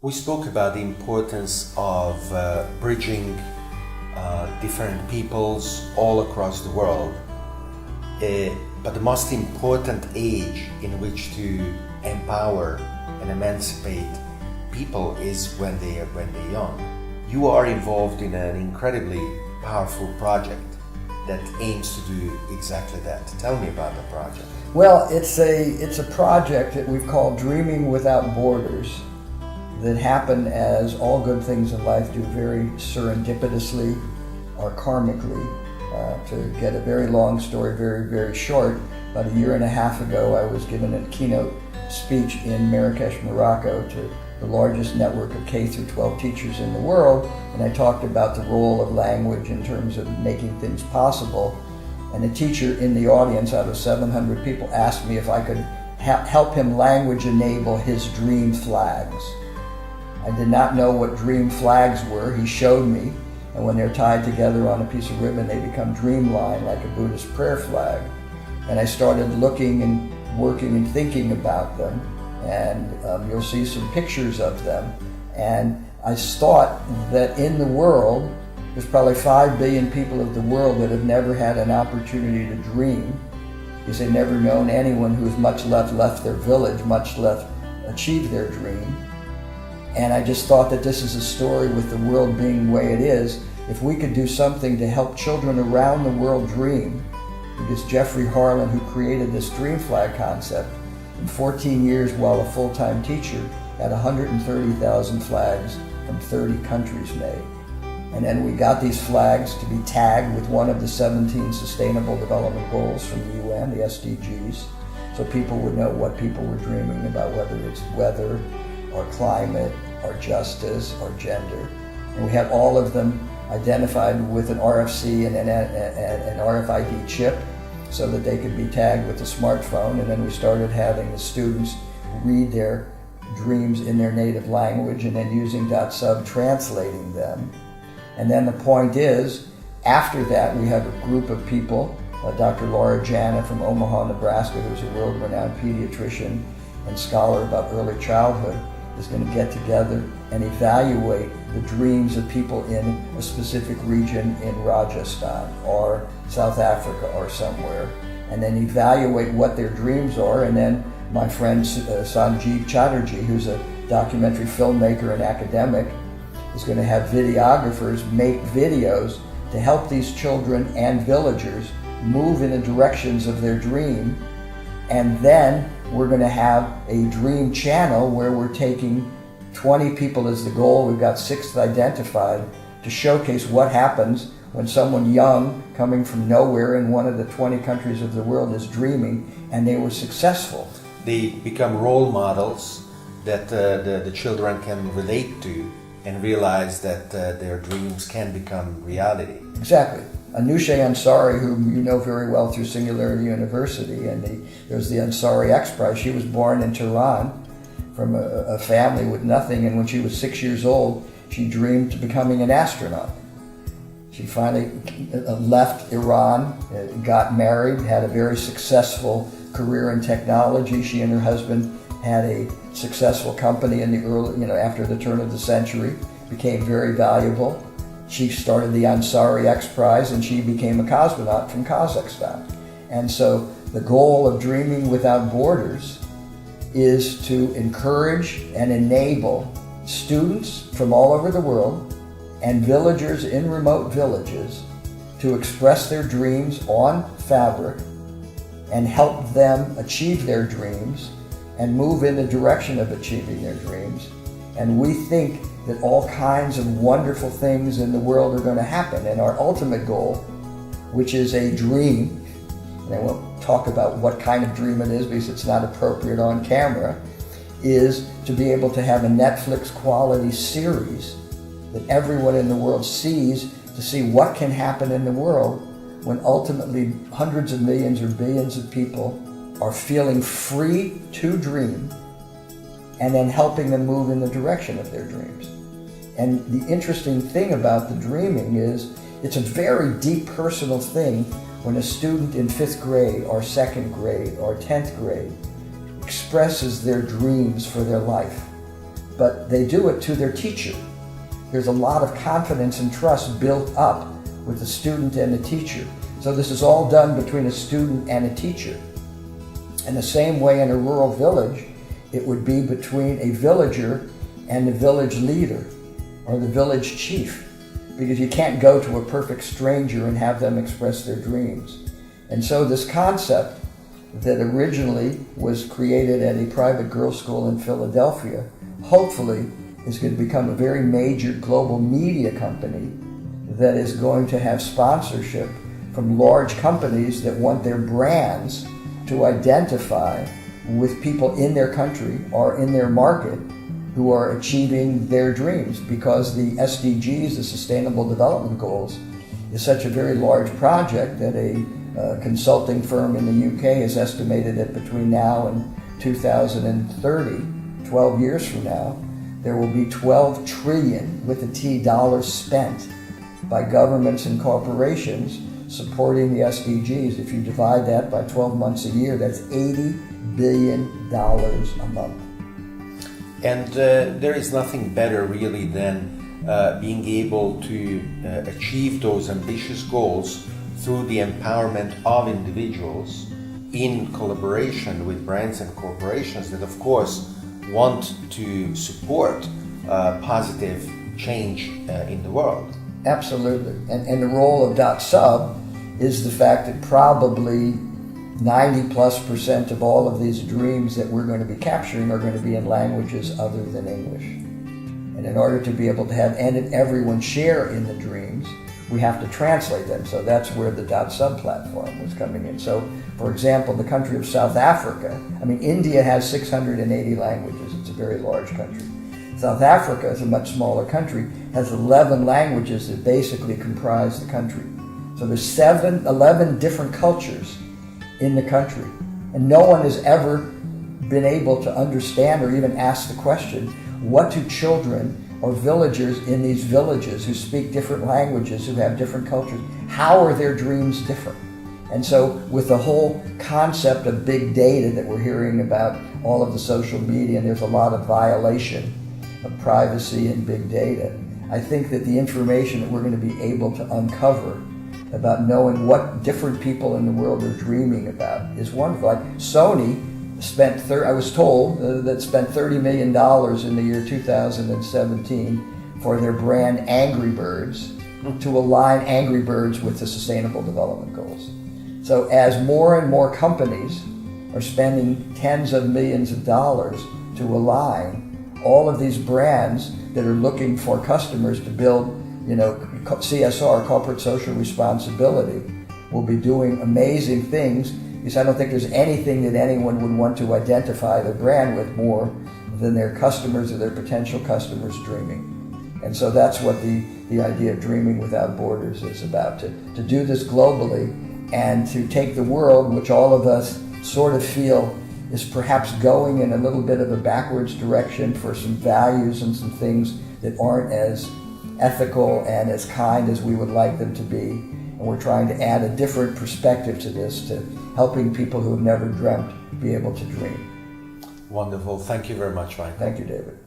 We spoke about the importance of bridging different peoples all across the world, but the most important age in which to empower and emancipate people is when they're young. You are involved in an incredibly powerful project that aims to do exactly that. Tell me about the project. Well, it's a project that we've called Dreaming Without Borders, that happen as all good things in life do, very serendipitously or karmically. To get a very long story very, very short, about a year and a half ago I was given a keynote speech in Marrakesh, Morocco, to the largest network of K through 12 teachers in the world, and I talked about the role of language in terms of making things possible. And a teacher in the audience, out of 700 people, asked me if I could help him language enable his dream flags. I did not know what dream flags were. He showed me, and when they're tied together on a piece of ribbon, they become dreamline, like a Buddhist prayer flag. And I started looking and working and thinking about them, and you'll see some pictures of them. And I thought that in the world, there's probably 5 billion people of the world that have never had an opportunity to dream, because they've never known anyone who's much left their village, much less achieved their dream. And I just thought that this is a story, with the world being the way it is, if we could do something to help children around the world dream, because Jeffrey Harlan, who created this dream flag concept, in 14 years while a full-time teacher, had 130,000 flags from 30 countries made. And then we got these flags to be tagged with one of the 17 Sustainable Development Goals from the UN, the SDGs, so people would know what people were dreaming about, whether it's weather, or climate, or justice, or gender. And we have all of them identified with an RFC and an RFID chip, so that they could be tagged with a smartphone. And then we started having the students read their dreams in their native language, and then using Dotsub translating them. And then the point is, after that, we have a group of people, Dr. Laura Jana from Omaha, Nebraska, who's a world-renowned pediatrician and scholar about early childhood, is going to get together and evaluate the dreams of people in a specific region in Rajasthan or South Africa or somewhere, and then evaluate what their dreams are. And then my friend Sanjeev Chatterjee, who's a documentary filmmaker and academic, is going to have videographers make videos to help these children and villagers move in the directions of their dream. And then we're going to have a dream channel where we're taking 20 people as the goal. We've got 6 identified to showcase what happens when someone young coming from nowhere in one of the 20 countries of the world is dreaming, and they were successful. They become role models that the children can relate to and realize that their dreams can become reality. Exactly. Anusha Ansari, whom you know very well through Singularity University, and there's the Ansari X Prize. She was born in Tehran from a family with nothing, and when she was 6 years old, she dreamed of becoming an astronaut. She finally left Iran, got married, had a very successful career in technology. She and her husband had a successful company in the early, after the turn of the century, became very valuable. She started the Ansari X Prize, and she became a cosmonaut from Kazakhstan. And so the goal of Dreaming Without Borders is to encourage and enable students from all over the world and villagers in remote villages to express their dreams on fabric and help them achieve their dreams and move in the direction of achieving their dreams. And we think that all kinds of wonderful things in the world are going to happen. And our ultimate goal, which is a dream, and I won't talk about what kind of dream it is because it's not appropriate on camera, is to be able to have a Netflix quality series that everyone in the world sees, to see what can happen in the world when ultimately hundreds of millions or billions of people are feeling free to dream, and then helping them move in the direction of their dreams. And the interesting thing about the dreaming is it's a very deep personal thing when a student in 5th grade or 2nd grade or 10th grade expresses their dreams for their life. but they do it to their teacher. There's a lot of confidence and trust built up with the student and the teacher. So this is all done between a student and a teacher. In the same way in a rural village, it would be between a villager and the village leader or the village chief, because you can't go to a perfect stranger and have them express their dreams. And so this concept that originally was created at a private girls' school in Philadelphia, hopefully is going to become a very major global media company that is going to have sponsorship from large companies that want their brands to identify with people in their country or in their market who are achieving their dreams, because the SDGs, the Sustainable Development Goals, is such a very large project that a consulting firm in the UK has estimated that between now and 2030, 12 years from now, there will be 12 trillion with a T dollars spent by governments and corporations supporting the SDGs. If you divide that by 12 months a year, that's $80 billion a month. And there is nothing better really than being able to achieve those ambitious goals through the empowerment of individuals in collaboration with brands and corporations that of course want to support positive change in the world. Absolutely. And the role of Dotsub is the fact that probably 90+% of all of these dreams that we're going to be capturing are going to be in languages other than English. And in order to be able to have everyone share in the dreams, we have to translate them. So that's where the Dotsub platform was coming in. So, for example, the country of South Africa, India has 680 languages. It's a very large country. South Africa is a much smaller country, has 11 languages that basically comprise the country. So there's 11 different cultures in the country. And no one has ever been able to understand or even ask the question, what do children or villagers in these villages who speak different languages, who have different cultures, how are their dreams different? And so with the whole concept of big data that we're hearing about, all of the social media, and there's a lot of violation of privacy and big data, I think that the information that we're going to be able to uncover about knowing what different people in the world are dreaming about is wonderful. Like Sony spent, I was told that spent $30 million in the year 2017 for their brand Angry Birds to align Angry Birds with the Sustainable Development Goals. So as more and more companies are spending tens of millions of dollars to align, all of these brands that are looking for customers to build, CSR, corporate social responsibility, will be doing amazing things, because I don't think there's anything that anyone would want to identify their brand with more than their customers or their potential customers dreaming. And so that's what the idea of Dreaming Without Borders is about, to do this globally and to take the world, which all of us sort of feel is perhaps going in a little bit of a backwards direction for some values and some things that aren't as ethical and as kind as we would like them to be. And we're trying to add a different perspective to this, to helping people who have never dreamt be able to dream. Wonderful. Thank you very much, Ryan. Thank you, David.